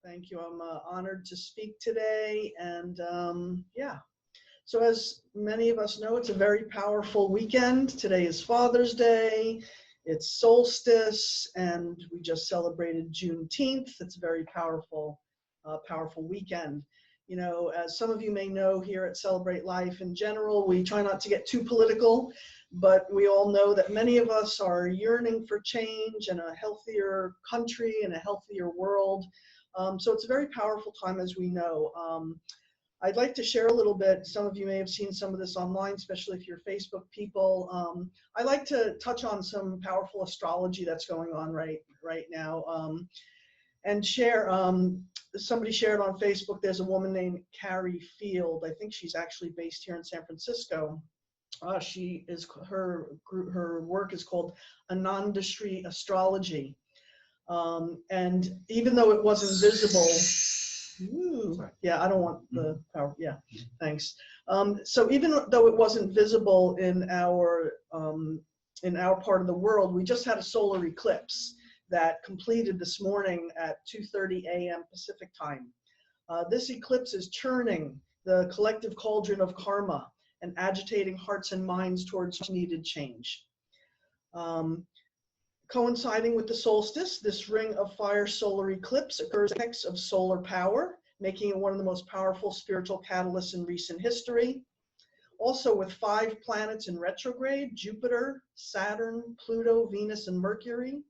Thank you. I'm honored to speak today. And yeah, so as many of us know, it's a very powerful weekend. Today is Father's Day. It's solstice, and we just celebrated Juneteenth. It's a very powerful, powerful weekend. You know, as some of you may know, here at Celebrate Life in general, we try not to get too political, but we all know that many of us are yearning for change and a healthier country and a healthier world. So it's a very powerful time, as we know. I'd like to share a little bit. Some of you may have seen some of this online, especially if you're Facebook people. I like to touch on some powerful astrology that's going on right now, and share. Somebody shared on Facebook. There's a woman named Carrie Field. I think she's actually based here in San Francisco. Her work is called Anandastri Astrology. And even though it wasn't visible, yeah, I don't want the power. Yeah, thanks. So even though it wasn't visible in our part of the world, we just had a solar eclipse that completed this morning at 2:30 a.m. Pacific time. This eclipse is churning the collective cauldron of karma and agitating hearts and minds towards needed change. Coinciding with the solstice, this ring of fire solar eclipse occurs at the of solar power, making it one of the most powerful spiritual catalysts in recent history. Also, with 5 planets in retrograde, Jupiter, Saturn, Pluto, Venus, and Mercury,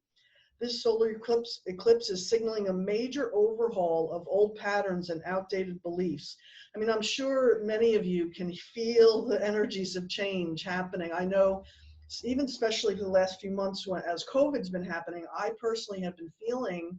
this solar eclipse is signaling a major overhaul of old patterns and outdated beliefs. I mean, I'm sure many of you can feel the energies of change happening. I know, even especially for the last few months as COVID's been happening, I personally have been feeling,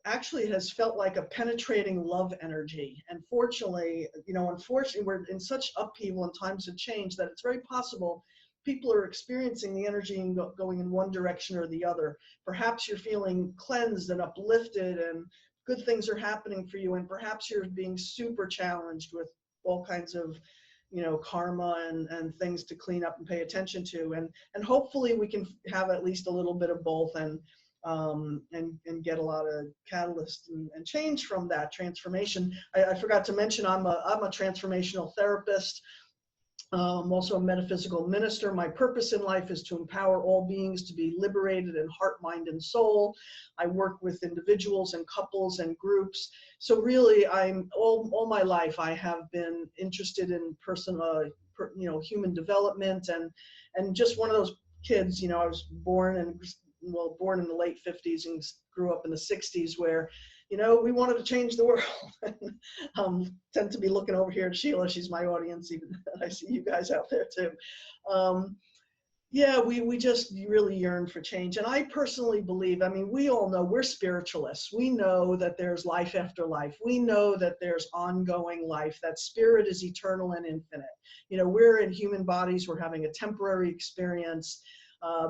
actually it has felt like a penetrating love energy. And fortunately, unfortunately, we're in such upheaval and times of change that it's very possible people are experiencing the energy and going in one direction or the other. Perhaps you're feeling cleansed and uplifted and good things are happening for you, and perhaps you're being super challenged with all kinds of karma and things to clean up and pay attention to, and hopefully we can have at least a little bit of both and get a lot of catalyst and change from that transformation. I forgot to mention I'm a transformational therapist. I'm also a metaphysical minister. My purpose in life is to empower all beings to be liberated in heart, mind, and soul. I work with individuals and couples and groups. So really, all my life I have been interested in human development and just one of those kids. I was born in the late 50s and grew up in the 60s where we wanted to change the world. Tend to be looking over here at Sheila. She's my audience, even I see you guys out there too. Yeah, we just really yearn for change. And I personally believe, I mean, we all know we're spiritualists. We know that there's life after life. We know that there's ongoing life, that spirit is eternal and infinite. We're in human bodies. We're having a temporary experience.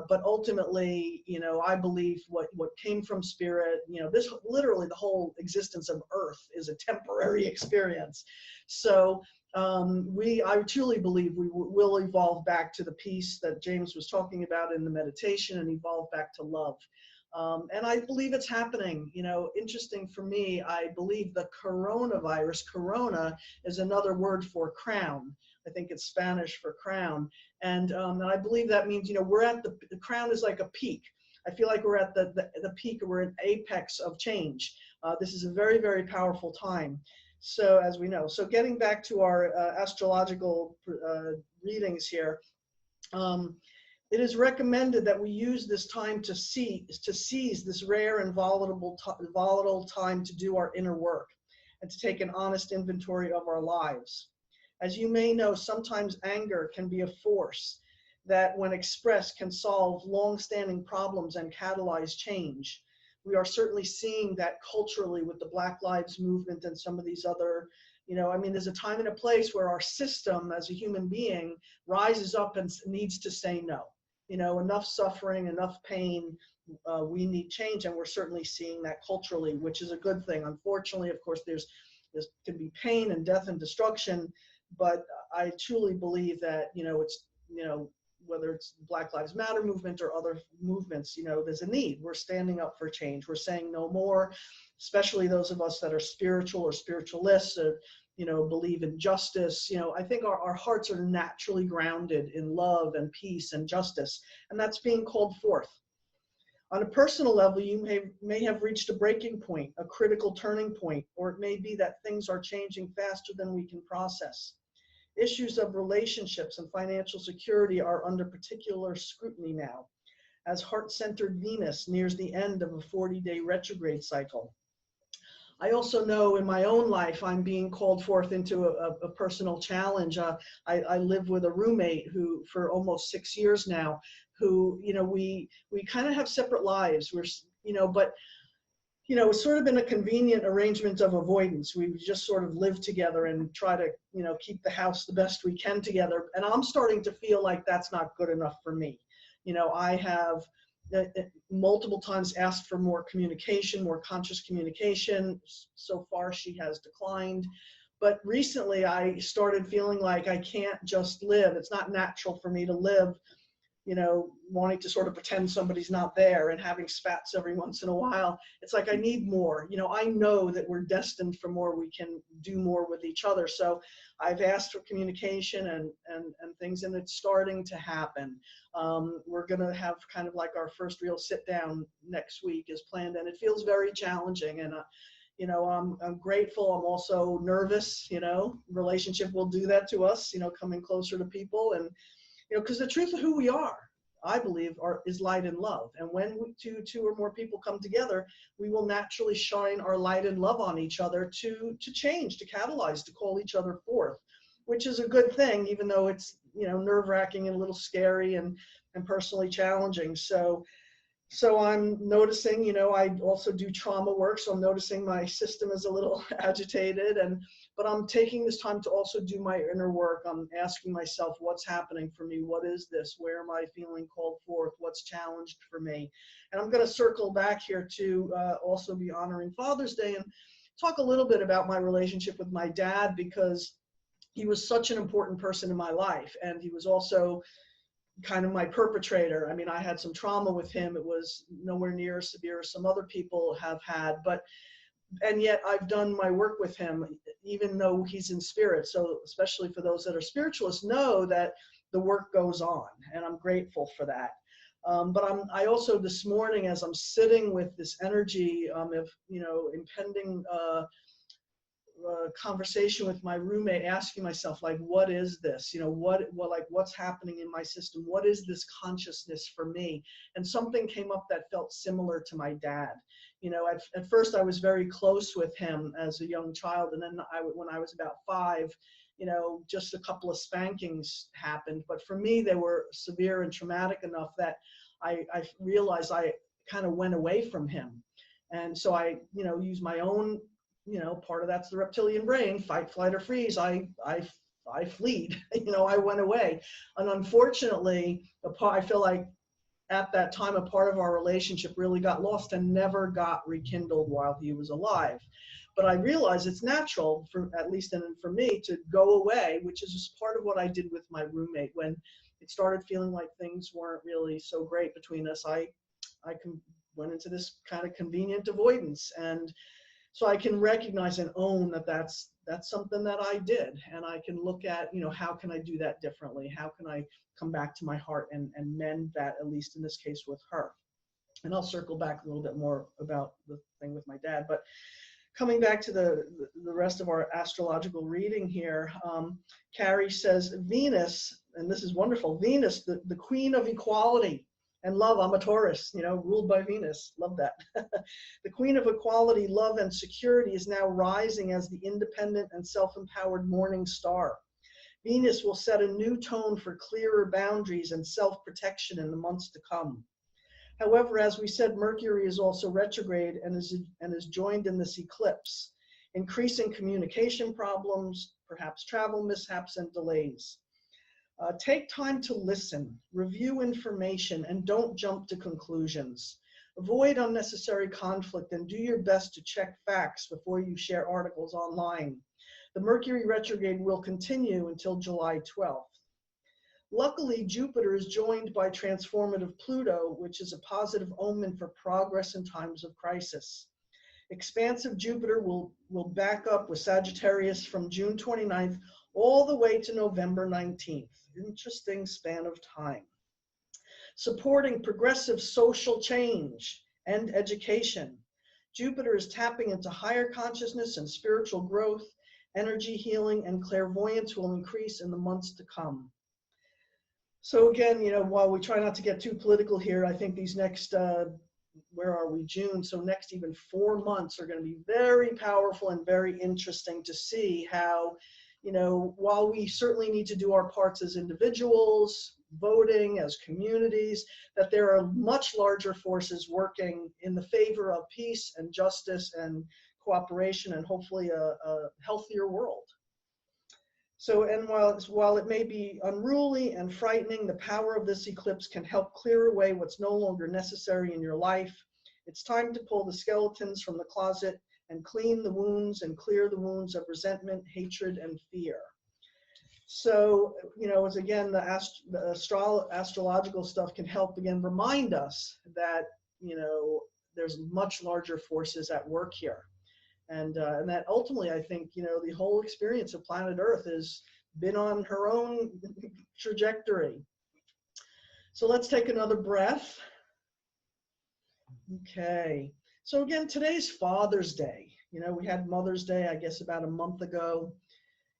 But ultimately, I believe what came from spirit, this literally the whole existence of Earth is a temporary experience. So I truly believe we will evolve back to the peace that James was talking about in the meditation and evolve back to love. And I believe it's happening. Interesting for me, I believe the coronavirus, corona, is another word for crown. I think it's Spanish for crown. And I believe that means, we're at the crown is like a peak. I feel like we're at the peak, we're an apex of change. This is a very, very powerful time. So as we know, so getting back to our astrological readings here, it is recommended that we use this time to seize this rare and volatile time to do our inner work and to take an honest inventory of our lives. As you may know, sometimes anger can be a force that, when expressed, can solve long-standing problems and catalyze change. We are certainly seeing that culturally with the Black Lives Movement and some of these other, there's a time and a place where our system as a human being rises up and needs to say no. Enough suffering, enough pain, we need change, and we're certainly seeing that culturally, which is a good thing. Unfortunately, of course, there can be pain and death and destruction, but I truly believe that, it's, whether it's Black Lives Matter movement or other movements, there's a need. We're standing up for change. We're saying no more. especially those of us that are spiritual or spiritualists, or, you know, believe in justice. You know, I think our hearts are naturally grounded in love and peace and justice, and that's being called forth. On a personal level, you may have reached a breaking point, a critical turning point, or it may be that things are changing faster than we can process. Issues of relationships and financial security are under particular scrutiny now, as heart-centered Venus nears the end of a 40-day retrograde cycle. I also know in my own life I'm being called forth into a personal challenge. I live with a roommate who, for almost 6 years now, who, you know, we kind of have separate lives. We're, you know, but, you know, it's sort of been a convenient arrangement of avoidance. We just sort of live together and try to, you know, keep the house the best we can together. And I'm starting to feel like that's not good enough for me. You know, I have multiple times asked for more communication, more conscious communication. So far, she has declined. But recently, I started feeling like I can't just live. It's not natural for me to live, you know, wanting to sort of pretend somebody's not there and having spats every once in a while. It's like I need more. You know, I know that we're destined for more. We can do more with each other. So I've asked for communication and things, and it's starting to happen. We're going to have kind of like our first real sit down next week is planned, and it feels very challenging. And you know, I'm grateful. I'm also nervous. You know, relationship will do that to us. You know, coming closer to people, and you know, because the truth of who we are, I believe, is light and love. And when two or more people come together, we will naturally shine our light and love on each other to change, to catalyze, to call each other forth, which is a good thing, even though it's, you know, nerve-wracking and a little scary and personally challenging. So I'm noticing, you know, I also do trauma work, so I'm noticing my system is a little agitated, but I'm taking this time to also do my inner work. I'm asking myself, what's happening for me? What is this? Where am I feeling called forth? What's challenged for me? And I'm going to circle back here to also be honoring Father's Day and talk a little bit about my relationship with my dad, because he was such an important person in my life, and he was also kind of my perpetrator. I mean, I had some trauma with him. It was nowhere near as severe as some other people have had, and yet I've done my work with him, even though he's in spirit. So especially for those that are spiritualists, know that the work goes on, and I'm grateful for that. But I also, this morning, as I'm sitting with this energy of, you know, impending conversation with my roommate, asking myself, like, what is this? You know, what's happening in my system? What is this consciousness for me? And something came up that felt similar to my dad. You know, at first I was very close with him as a young child, and then when I was about 5, you know, just a couple of spankings happened. But for me, they were severe and traumatic enough that I realized I kind of went away from him. And so I, you know, used my own, you know, part of that's the reptilian brain, fight, flight, or freeze. I fleed, you know, I went away. And unfortunately, I feel like at that time, a part of our relationship really got lost and never got rekindled while he was alive. But I realized it's natural, for at least for me, to go away, which is just part of what I did with my roommate. When it started feeling like things weren't really so great between us, I went into this kind of convenient avoidance. And so I can recognize and own that that's something that I did, and I can look at, you know, how can I do that differently? How can I come back to my heart and mend that, at least in this case with her? And I'll circle back a little bit more about the thing with my dad. But coming back to the rest of our astrological reading here, Carrie says, Venus, and this is wonderful, Venus, the queen of equality and love. I'm a Taurus, you know, ruled by Venus. Love that. The queen of equality, love, and security is now rising as the independent and self-empowered morning star. Venus will set a new tone for clearer boundaries and self-protection in the months to come. However, as we said, Mercury is also retrograde and is joined in this eclipse, increasing communication problems, perhaps travel mishaps and delays. Take time to listen, review information, and don't jump to conclusions. Avoid unnecessary conflict and do your best to check facts before you share articles online. The Mercury retrograde will continue until July 12th. Luckily, Jupiter is joined by transformative Pluto, which is a positive omen for progress in times of crisis. Expansive Jupiter will back up with Sagittarius from June 29th all the way to November 19th. Interesting span of time. Supporting progressive social change and education. Jupiter is tapping into higher consciousness and spiritual growth. Energy healing and clairvoyance will increase in the months to come. So again, you know, while we try not to get too political here, I think these next, where are we, June, so next even 4 months are going to be very powerful and very interesting to see how, you know, while we certainly need to do our parts as individuals, voting, as communities, that there are much larger forces working in the favor of peace and justice and cooperation and hopefully a healthier world. So, and while it may be unruly and frightening, the power of this eclipse can help clear away what's no longer necessary in your life. It's time to pull the skeletons from the closet and clean the wounds and clear the wounds of resentment, hatred, and fear. So, you know, as again, the astrological stuff can help again remind us that, you know, there's much larger forces at work here. And that ultimately, I think, you know, the whole experience of planet Earth has been on her own trajectory. So let's take another breath. Okay. So again, today's Father's Day. You know, we had Mother's Day, I guess, about a month ago.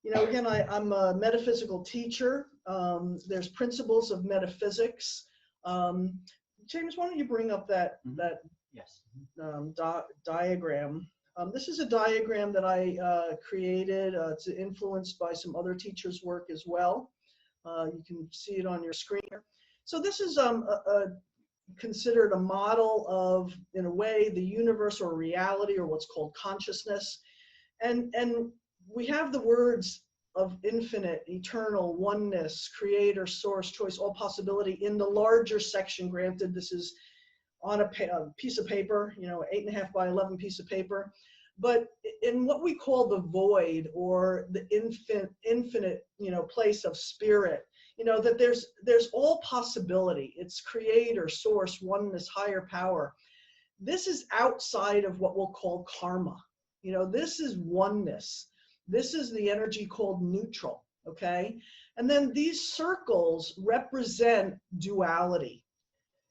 You know, again, I'm a metaphysical teacher. There's principles of metaphysics. James, why don't you bring up that yes. Diagram? This is a diagram that I created. It's influenced by some other teachers' work as well. You can see it on your screen here. So this is considered a model of, in a way, the universe or reality, or what's called consciousness. And we have the words of infinite, eternal, oneness, creator, source, choice, all possibility in the larger section. Granted, this is on a piece of paper, you know, 8.5 by 11 piece of paper. But in what we call the void, or the infinite, you know, place of spirit, you know, that there's all possibility. It's creator, source, oneness, higher power. This is outside of what we'll call karma. You know, this is oneness. This is the energy called neutral, okay? And then these circles represent duality.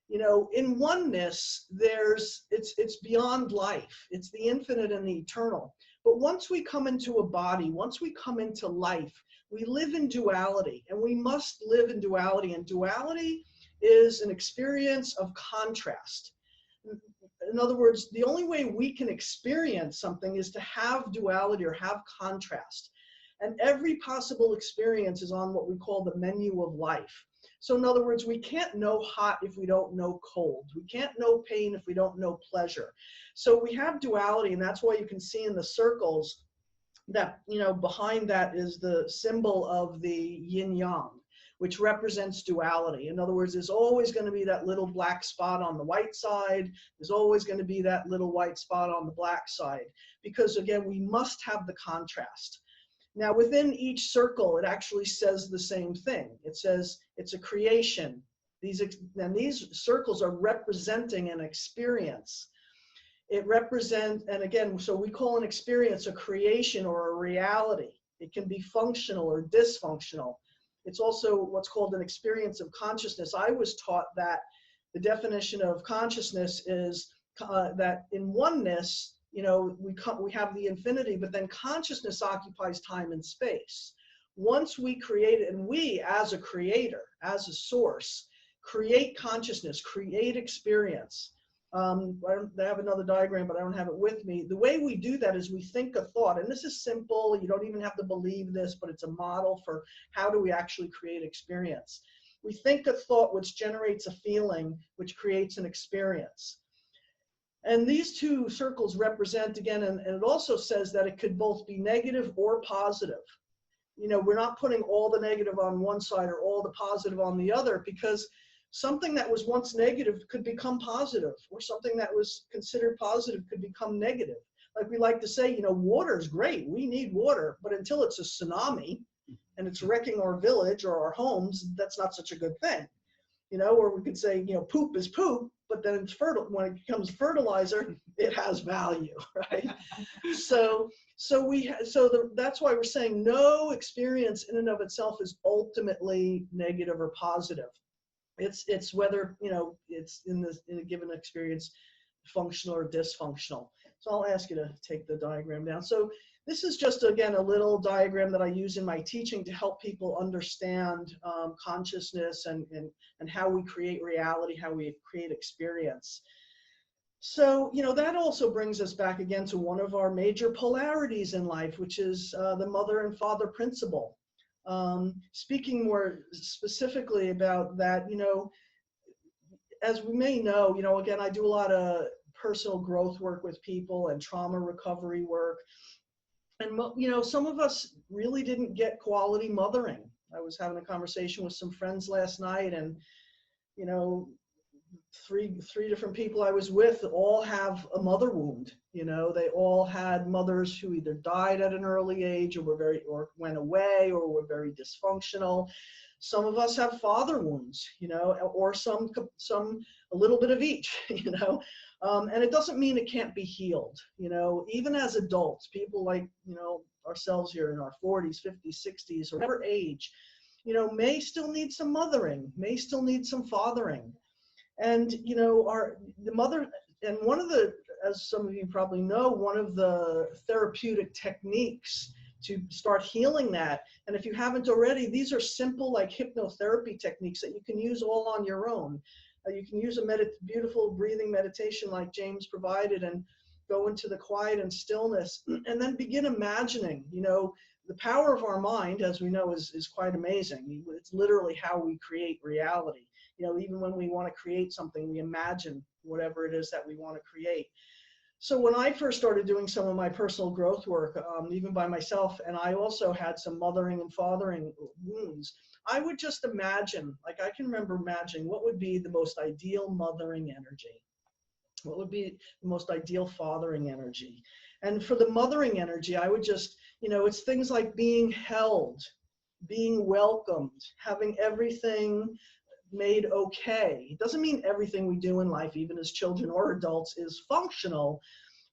You know, in oneness, it's beyond life. It's the infinite and the eternal. But once we come into a body, once we come into life, we live in duality, and we must live in duality. And duality is an experience of contrast. In other words, the only way we can experience something is to have duality or have contrast. And every possible experience is on what we call the menu of life. So in other words, we can't know hot if we don't know cold. We can't know pain if we don't know pleasure. So we have duality, and that's why you can see in the circles that, you know, behind that is the symbol of the yin yang, which represents duality. In other words, there's always going to be that little black spot on the white side. There's always going to be that little white spot on the black side, because again, we must have the contrast. Now, within each circle, it actually says the same thing. It says it's a creation. These circles are representing an experience. It represents, and again, so we call an experience a creation or a reality. It can be functional or dysfunctional. It's also what's called an experience of consciousness. I was taught that the definition of consciousness is that in oneness, you know, we have the infinity, but then consciousness occupies time and space. Once we create it, and we as a creator, as a source, create consciousness, create experience. I have another diagram, but I don't have it with me. The way we do that is we think a thought, and this is simple. You don't even have to believe this, but it's a model for how do we actually create experience. We think a thought, which generates a feeling, which creates an experience. And these two circles represent, again, and it also says that it could both be negative or positive. You know, we're not putting all the negative on one side or all the positive on the other, because something that was once negative could become positive, or something that was considered positive could become negative. Like we like to say, you know, water is great. We need water, but until it's a tsunami and it's wrecking our village or our homes, that's not such a good thing. You know, or we could say, you know, poop is poop, but then it's fertile. When it becomes fertilizer, it has value, right? That's why we're saying no experience in and of itself is ultimately negative or positive. It's whether, you know, it's in a given experience functional or dysfunctional. So I'll ask you to take the diagram down. So this is just, again, a little diagram that I use in my teaching to help people understand consciousness and how we create reality, how we create experience. So, you know, that also brings us back again to one of our major polarities in life, which is the mother and father principle. Speaking more specifically about that, you know, as we may know, you know, again, I do a lot of personal growth work with people and trauma recovery work. And, you know, some of us really didn't get quality mothering. I was having a conversation with some friends last night, and, you know, three different people I was with all have a mother wound. You know, they all had mothers who either died at an early age or went away or were very dysfunctional. Some of us have father wounds, you know, or some a little bit of each, you know. And it doesn't mean it can't be healed, you know. Even as adults, people like, you know, ourselves here in our 40s, 50s, 60s, or whatever age, you know, may still need some mothering, may still need some fathering. And, you know, the mother, and one of the, as some of you probably know, one of the therapeutic techniques to start healing that, and if you haven't already, these are simple like hypnotherapy techniques that you can use all on your own. You can use a beautiful breathing meditation like James provided and go into the quiet and stillness and then begin imagining, you know, the power of our mind, as we know, is quite amazing. It's literally how we create reality. You know, even when we want to create something, we imagine whatever it is that we want to create. So when I first started doing some of my personal growth work, even by myself, and I also had some mothering and fathering wounds, I would just imagine, like I can remember imagining what would be the most ideal mothering energy. What would be the most ideal fathering energy? And for the mothering energy, I would just, you know, it's things like being held, being welcomed, having everything made okay. It doesn't mean everything we do in life, even as children or adults, is functional,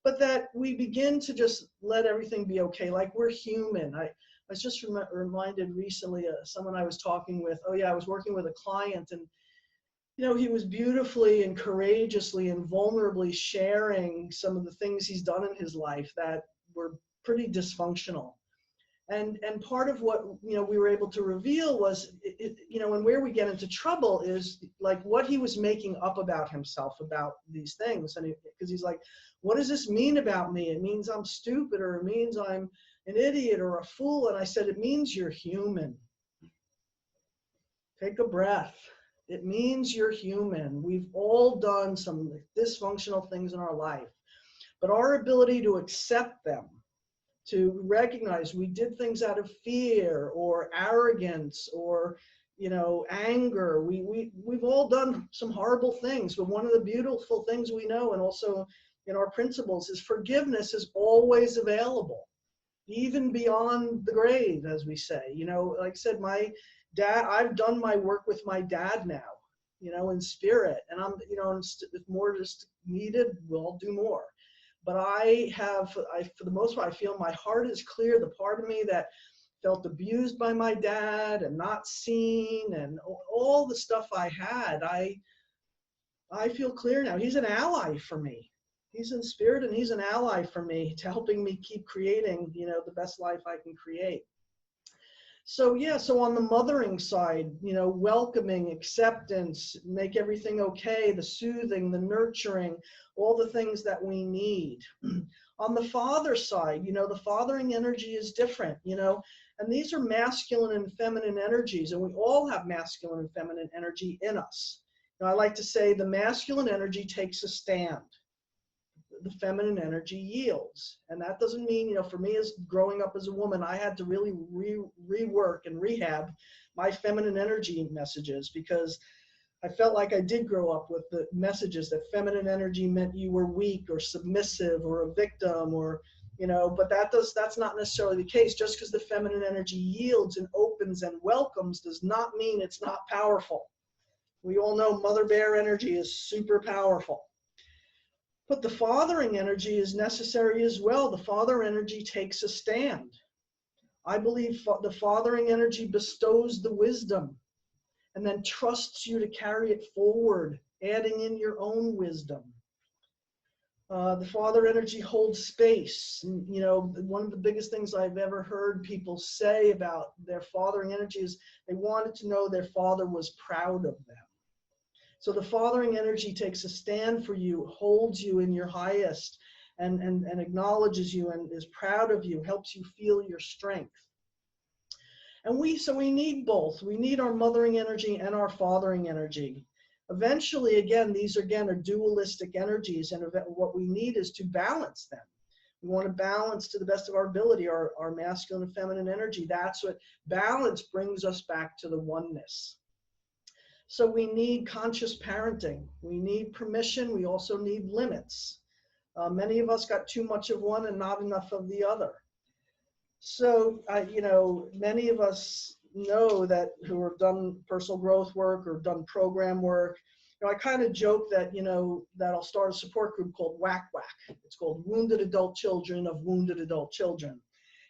but that we begin to just let everything be okay, like we're human. I was just reminded recently someone I was talking with, oh yeah, I was working with a client, and you know, he was beautifully and courageously and vulnerably sharing some of the things he's done in his life that were pretty dysfunctional. And part of what, you know, we were able to reveal was, you know, and where we get into trouble is like what he was making up about himself about these things. And because he's like, what does this mean about me? It means I'm stupid, or it means I'm an idiot or a fool. And I said, it means you're human. Take a breath. It means you're human. We've all done some dysfunctional things in our life, but our ability to accept them, to recognize we did things out of fear or arrogance or, you know, anger. We've all done some horrible things, but one of the beautiful things we know, and also in our principles, is forgiveness is always available, even beyond the grave, as we say. You know, like I said, my dad, I've done my work with my dad now, you know, in spirit, and I'm, you know, if more is needed, we'll do more. But for the most part, I feel my heart is clear. The part of me that felt abused by my dad and not seen and all the stuff I had, I feel clear now. He's an ally for me. He's in spirit, and he's an ally for me to helping me keep creating, you know, the best life I can create. So yeah, so on the mothering side, you know, welcoming, acceptance, make everything okay, the soothing, the nurturing, all the things that we need. On the father side, you know, the fathering energy is different, you know, and these are masculine and feminine energies, and we all have masculine and feminine energy in us. You know, I like to say the masculine energy takes a stand. The feminine energy yields. And that doesn't mean, you know, for me, as growing up as a woman, I had to really rework and rehab my feminine energy messages, because I felt like I did grow up with the messages that feminine energy meant you were weak or submissive or a victim, or, you know, but that's not necessarily the case. Just because the feminine energy yields and opens and welcomes does not mean it's not powerful. We all know Mother Bear energy is super powerful. But the fathering energy is necessary as well. The father energy takes a stand. I believe the fathering energy bestows the wisdom and then trusts you to carry it forward, adding in your own wisdom. The father energy holds space. And, you know, one of the biggest things I've ever heard people say about their fathering energy is they wanted to know their father was proud of them. So the fathering energy takes a stand for you, holds you in your highest, and acknowledges you and is proud of you, helps you feel your strength. And so we need both. We need our mothering energy and our fathering energy. Eventually, again, these again are dualistic energies, and what we need is to balance them. We want to balance to the best of our ability our masculine and feminine energy. That's what balance brings us back to the oneness. So we need conscious parenting. We need permission. We also need limits. Many of us got too much of one and not enough of the other. So, you know, many of us know that who have done personal growth work or done program work. You know, I kind of joke that, you know, that I'll start a support group called Whack Whack. It's called Wounded Adult Children of Wounded Adult Children.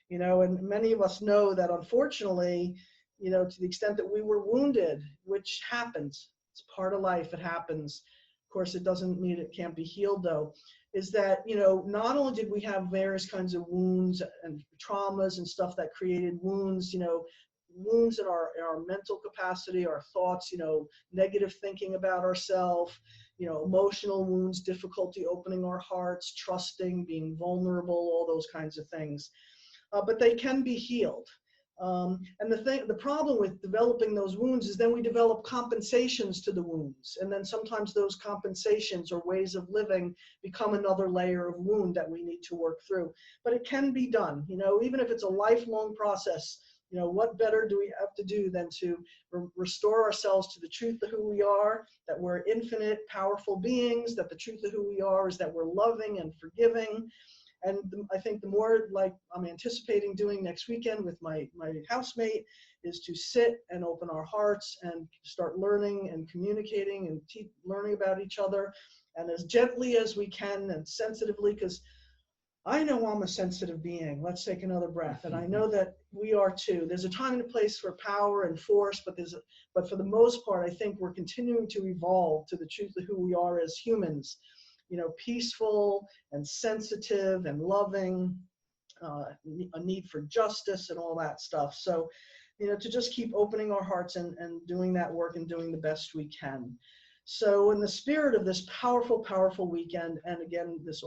You know, and many of us know that unfortunately, you know, to the extent that we were wounded, which happens, it's part of life, it happens. Of course, it doesn't mean it can't be healed though, is that, you know, not only did we have various kinds of wounds and traumas and stuff that created wounds, you know, wounds in our mental capacity, our thoughts, you know, negative thinking about ourselves, you know, emotional wounds, difficulty opening our hearts, trusting, being vulnerable, all those kinds of things. But they can be healed. And the problem with developing those wounds is then we develop compensations to the wounds. And then sometimes those compensations or ways of living become another layer of wound that we need to work through. But it can be done, you know, even if it's a lifelong process. You know, what better do we have to do than to restore ourselves to the truth of who we are, that we're infinite, powerful beings, that the truth of who we are is that we're loving and forgiving. And I think the more, like I'm anticipating doing next weekend with my housemate, is to sit and open our hearts and start learning and communicating and learning about each other, and as gently as we can and sensitively, because I know I'm a sensitive being. Let's take another breath. And I know that we are too. There's a time and a place for power and force, but for the most part, I think we're continuing to evolve to the truth of who we are as humans. You know, peaceful and sensitive and loving, a need for justice and all that stuff. So, you know, to just keep opening our hearts and doing that work and doing the best we can. So in the spirit of this powerful, powerful weekend, and again, this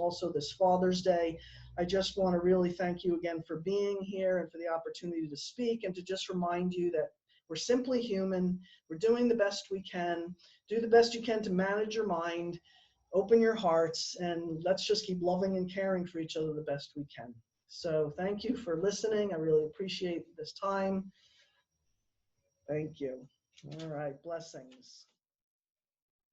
Father's Day, I just want to really thank you again for being here and for the opportunity to speak, and to just remind you that we're simply human. We're doing the best we can. Do the best you can to manage your mind, open your hearts, and let's just keep loving and caring for each other the best we can. So thank you for listening. I really appreciate this time. Thank you. All right, blessings.